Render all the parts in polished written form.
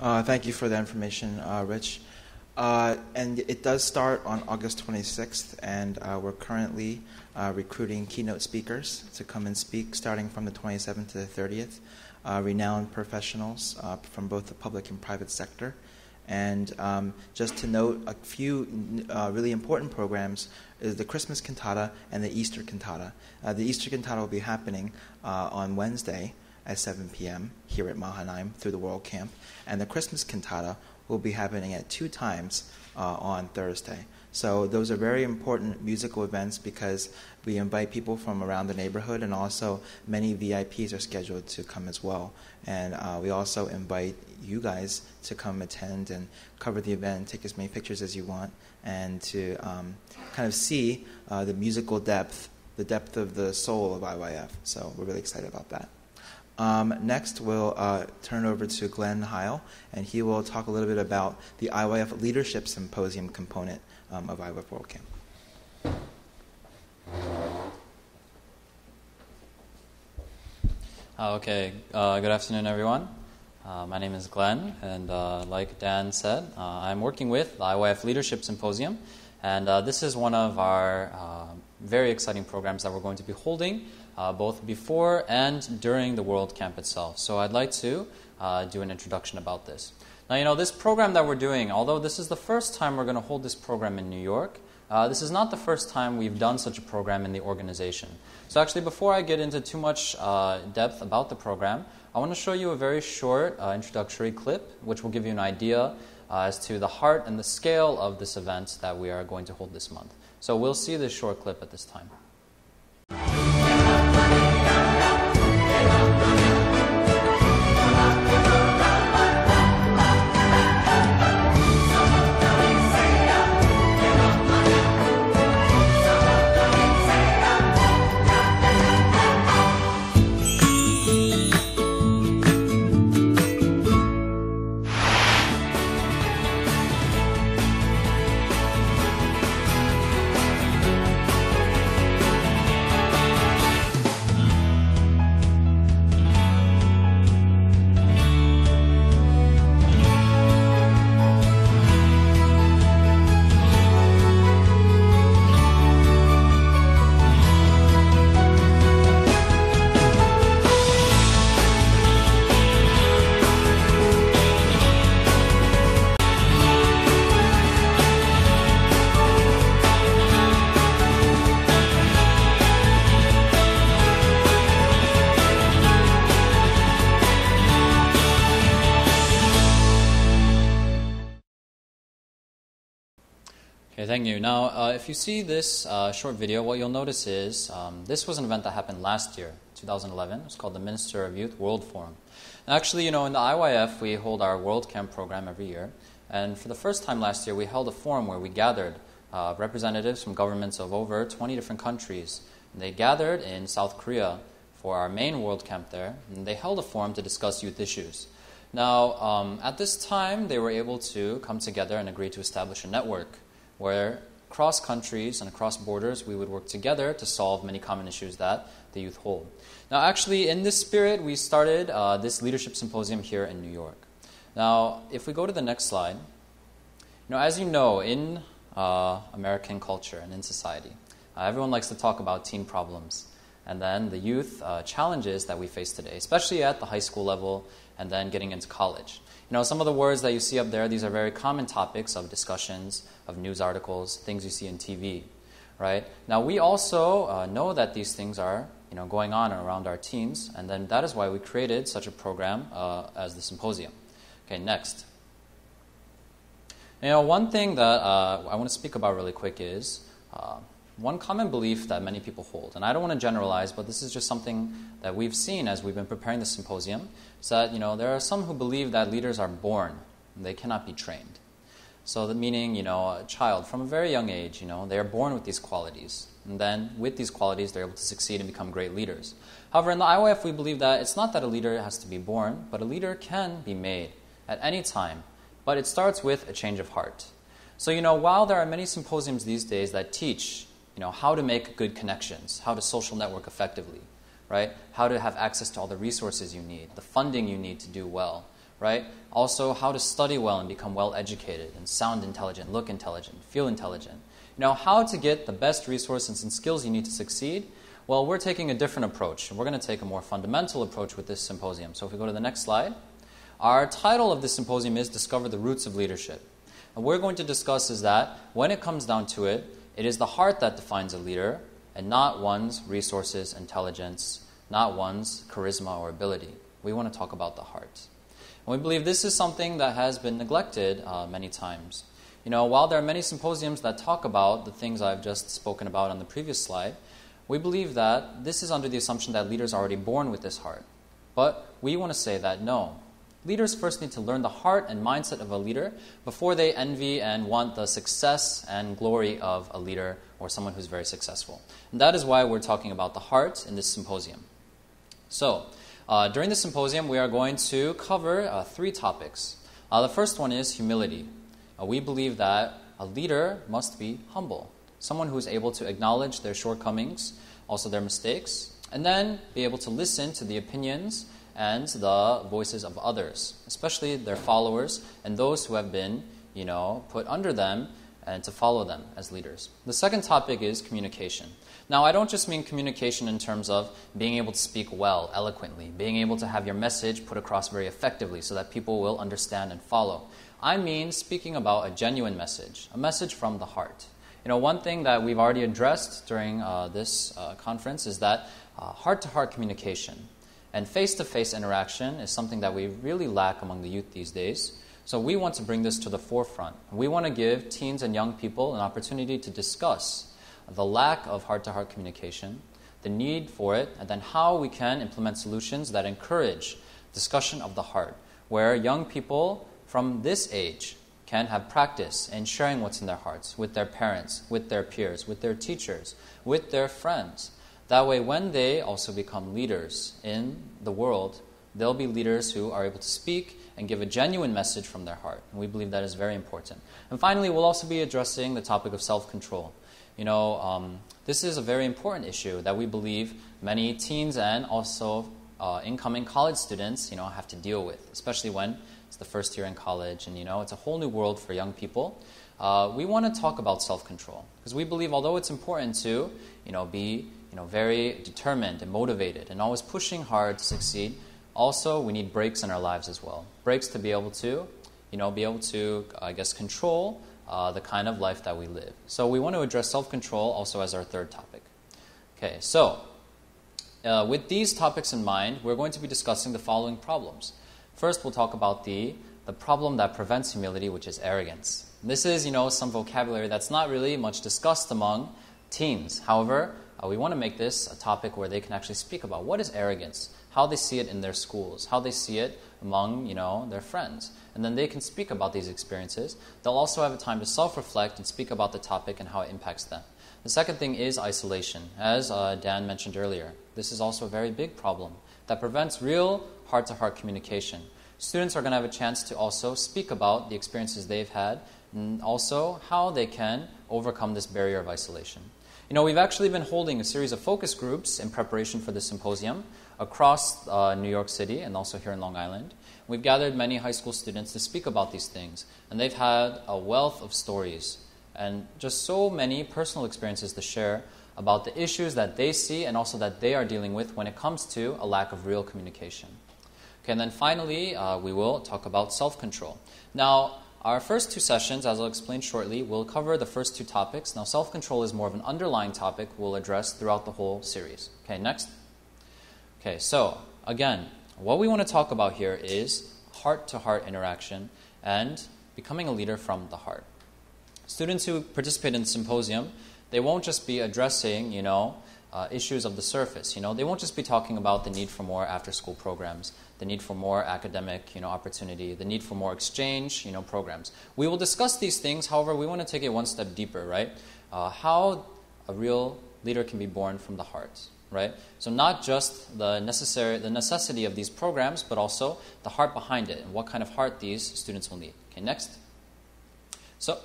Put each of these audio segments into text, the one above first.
Thank you for the information, Rich. And it does start on August 26th, and we're currently recruiting keynote speakers to come and speak starting from the 27th to the 30th, renowned professionals from both the public and private sector. And just to note, a few really important programs is the Christmas Cantata and the Easter Cantata. The Easter Cantata will be happening on Wednesday at 7 p.m. here at Mahanaim through the World Camp. And the Christmas Cantata will be happening at 2 times on Thursday. So those are very important musical events because we invite people from around the neighborhood, and also many VIPs are scheduled to come as well. And we also invite you guys to come attend and cover the event, take as many pictures as you want, and to kind of see the musical depth, the depth of the soul of IYF. So we're really excited about that. Next, we'll turn over to Glenn Heil, and he will talk a little bit about the IYF Leadership Symposium component of IYF World Camp. Okay, good afternoon, everyone. My name is Glenn, and like Dan said, I'm working with the IYF Leadership Symposium, and this is one of our very exciting programs that we're going to be holding both before and during the World Camp itself. So I'd like to do an introduction about this. Now, this program that we're doing, although this is the first time we're going to hold this program in New York, this is not the first time we've done such a program in the organization. So actually, before I get into too much depth about the program, I want to show you a very short introductory clip, which will give you an idea as to the heart and the scale of this event that we are going to hold this month. So we'll see this short clip at this time. Okay, thank you. Now, if you see this short video, what you'll notice is this was an event that happened last year, 2011. It's called the Minister of Youth World Forum. Now, actually, in the IYF, we hold our World Camp program every year. And for the first time last year, we held a forum where we gathered representatives from governments of over 20 different countries. And they gathered in South Korea for our main World Camp there, and they held a forum to discuss youth issues. Now, at this time, they were able to come together and agree to establish a network where across countries and across borders we would work together to solve many common issues that the youth hold. Now, actually, in this spirit, we started this leadership symposium here in New York. Now, if we go to the next slide, as you know, in American culture and in society, everyone likes to talk about teen problems and then the youth challenges that we face today, especially at the high school level and then getting into college. Some of the words that you see up there, these are very common topics of discussions, of news articles, things you see on TV, right? Now, we also know that these things are, going on around our teens, and then that is why we created such a program as the symposium. Okay, next. One thing that I want to speak about really quick is one common belief that many people hold, and I don't want to generalize, but this is just something that we've seen as we've been preparing the symposium, is that there are some who believe that leaders are born, and they cannot be trained. So that meaning, a child from a very young age, they are born with these qualities, and then with these qualities they're able to succeed and become great leaders. However, in the IYF we believe that it's not that a leader has to be born, but a leader can be made at any time, but it starts with a change of heart. So, while there are many symposiums these days that teach how to make good connections, how to social network effectively, right? How to have access to all the resources you need, the funding you need to do well, right? Also, how to study well and become well educated and sound intelligent, look intelligent, feel intelligent. How to get the best resources and skills you need to succeed. Well, we're taking a different approach. We're going to take a more fundamental approach with this symposium. So if we go to the next slide, our title of this symposium is Discover the Roots of Leadership. And what we're going to discuss is that when it comes down to it, it is the heart that defines a leader and not one's resources, intelligence, not one's charisma or ability. We want to talk about the heart. And we believe this is something that has been neglected many times. While there are many symposiums that talk about the things I've just spoken about on the previous slide, we believe that this is under the assumption that leaders are already born with this heart. But we want to say that no. Leaders first need to learn the heart and mindset of a leader before they envy and want the success and glory of a leader or someone who's very successful. And that is why we're talking about the heart in this symposium. So, during the symposium, we are going to cover 3 topics. The first one is humility. We believe that a leader must be humble, someone who is able to acknowledge their shortcomings, also their mistakes, and then be able to listen to the opinions and the voices of others, especially their followers and those who have been, put under them and to follow them as leaders. The second topic is communication. Now, I don't just mean communication in terms of being able to speak well, eloquently, being able to have your message put across very effectively so that people will understand and follow. I mean speaking about a genuine message, a message from the heart. One thing that we've already addressed during this conference is that heart-to-heart communication and face-to-face interaction is something that we really lack among the youth these days. So we want to bring this to the forefront. We want to give teens and young people an opportunity to discuss the lack of heart-to-heart communication, the need for it, and then how we can implement solutions that encourage discussion of the heart, where young people from this age can have practice in sharing what's in their hearts with their parents, with their peers, with their teachers, with their friends. That way, when they also become leaders in the world, they'll be leaders who are able to speak and give a genuine message from their heart. And we believe that is very important. And finally, we'll also be addressing the topic of self-control. This is a very important issue that we believe many teens and also incoming college students, have to deal with, especially when it's the first year in college and, it's a whole new world for young people. We want to talk about self-control because we believe although it's important to, be, very determined and motivated and always pushing hard to succeed, also we need breaks in our lives as well. Breaks to be able to, control the kind of life that we live. So we want to address self-control also as our third topic. Okay, so with these topics in mind, we're going to be discussing the following problems. First, we'll talk about the problem that prevents humility, which is arrogance. This is, some vocabulary that's not really much discussed among teens. However, we want to make this a topic where they can actually speak about what is arrogance, how they see it in their schools, how they see it among, their friends. And then they can speak about these experiences. They'll also have a time to self-reflect and speak about the topic and how it impacts them. The second thing is isolation. As Dan mentioned earlier, this is also a very big problem that prevents real heart-to-heart communication. Students are going to have a chance to also speak about the experiences they've had and also how they can overcome this barrier of isolation. We've actually been holding a series of focus groups in preparation for this symposium across New York City and also here in Long Island. We've gathered many high school students to speak about these things, and they've had a wealth of stories and just so many personal experiences to share about the issues that they see and also that they are dealing with when it comes to a lack of real communication. Okay, and then finally, we will talk about self-control. Now, our first 2 sessions, as I'll explain shortly, will cover the first 2 topics. Now, self-control is more of an underlying topic we'll address throughout the whole series. Okay, next. Okay, so, again, what we want to talk about here is heart-to-heart interaction and becoming a leader from the heart. Students who participate in the symposium, they won't just be addressing, issues of the surface. They won't just be talking about the need for more after-school programs, the need for more academic, opportunity, the need for more exchange, programs. We will discuss these things. However, we want to take it one step deeper, right? How a real leader can be born from the heart, right? So not just the necessity of these programs, but also the heart behind it and what kind of heart these students will need. Okay, next. So,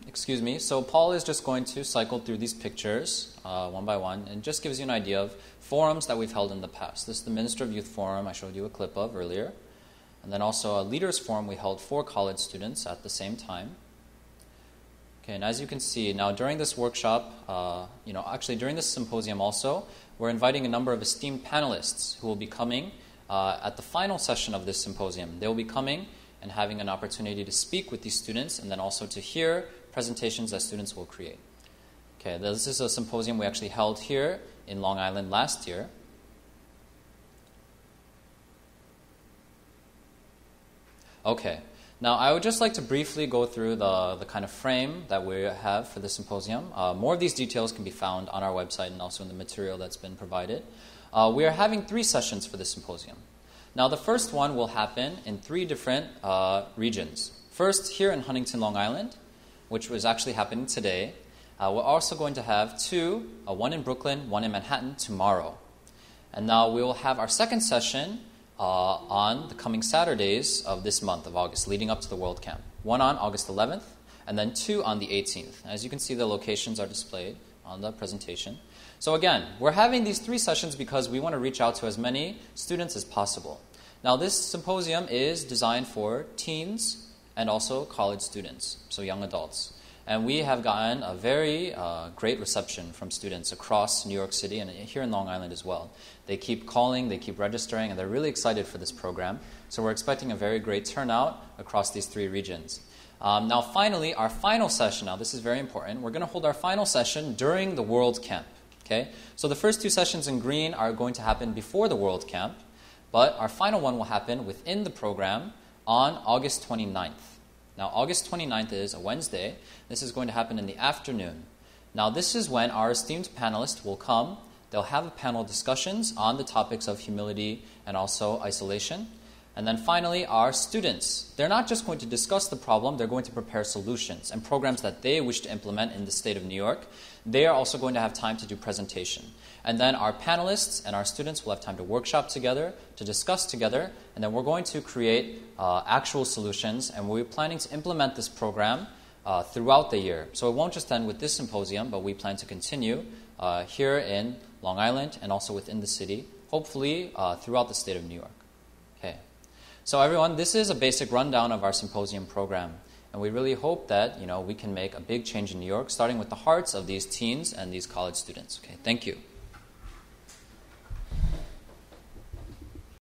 excuse me. So Paul is just going to cycle through these pictures one by one and just gives you an idea of forums that we've held in the past. This is the Minister of Youth Forum I showed you a clip of earlier. And then also a leaders forum we held for college students at the same time. Okay, and as you can see, now during this workshop, actually during this symposium also, we're inviting a number of esteemed panelists who will be coming at the final session of this symposium. They will be coming and having an opportunity to speak with these students and then also to hear presentations that students will create. Okay, this is a symposium we actually held here in Long Island last year. Okay, now I would just like to briefly go through the kind of frame that we have for the symposium. More of these details can be found on our website and also in the material that's been provided. We are having 3 sessions for this symposium. Now the first one will happen in 3 different regions. First, here in Huntington, Long Island, which was actually happening today. We're also going to have 2, one in Brooklyn, one in Manhattan tomorrow. And now we will have our second session on the coming Saturdays of this month of August, leading up to the World Camp. One on August 11th, and then 2 on the 18th. As you can see, the locations are displayed on the presentation. So again, we're having these 3 sessions because we want to reach out to as many students as possible. Now this symposium is designed for teens and also college students, so young adults. And we have gotten a very great reception from students across New York City and here in Long Island as well. They keep calling, they keep registering, and they're really excited for this program. So we're expecting a very great turnout across these 3 regions. Now finally, our final session, now this is very important, we're going to hold our final session during the World Camp. Okay? So the first 2 sessions in green are going to happen before the World Camp, but our final one will happen within the program on August 29th. Now, August 29th is a Wednesday. This is going to happen in the afternoon. Now, this is when our esteemed panelists will come. They'll have panel discussions on the topics of humility and also isolation. And then finally, our students. They're not just going to discuss the problem, they're going to prepare solutions and programs that they wish to implement in the state of New York. They are also going to have time to do presentation. And then our panelists and our students will have time to workshop together, to discuss together, and then we're going to create actual solutions, and we're planning to implement this program throughout the year. So it won't just end with this symposium, but we plan to continue here in Long Island and also within the city, hopefully throughout the state of New York. Okay. So everyone, this is a basic rundown of our symposium program. And we really hope that, we can make a big change in New York, starting with the hearts of these teens and these college students. Okay, thank you.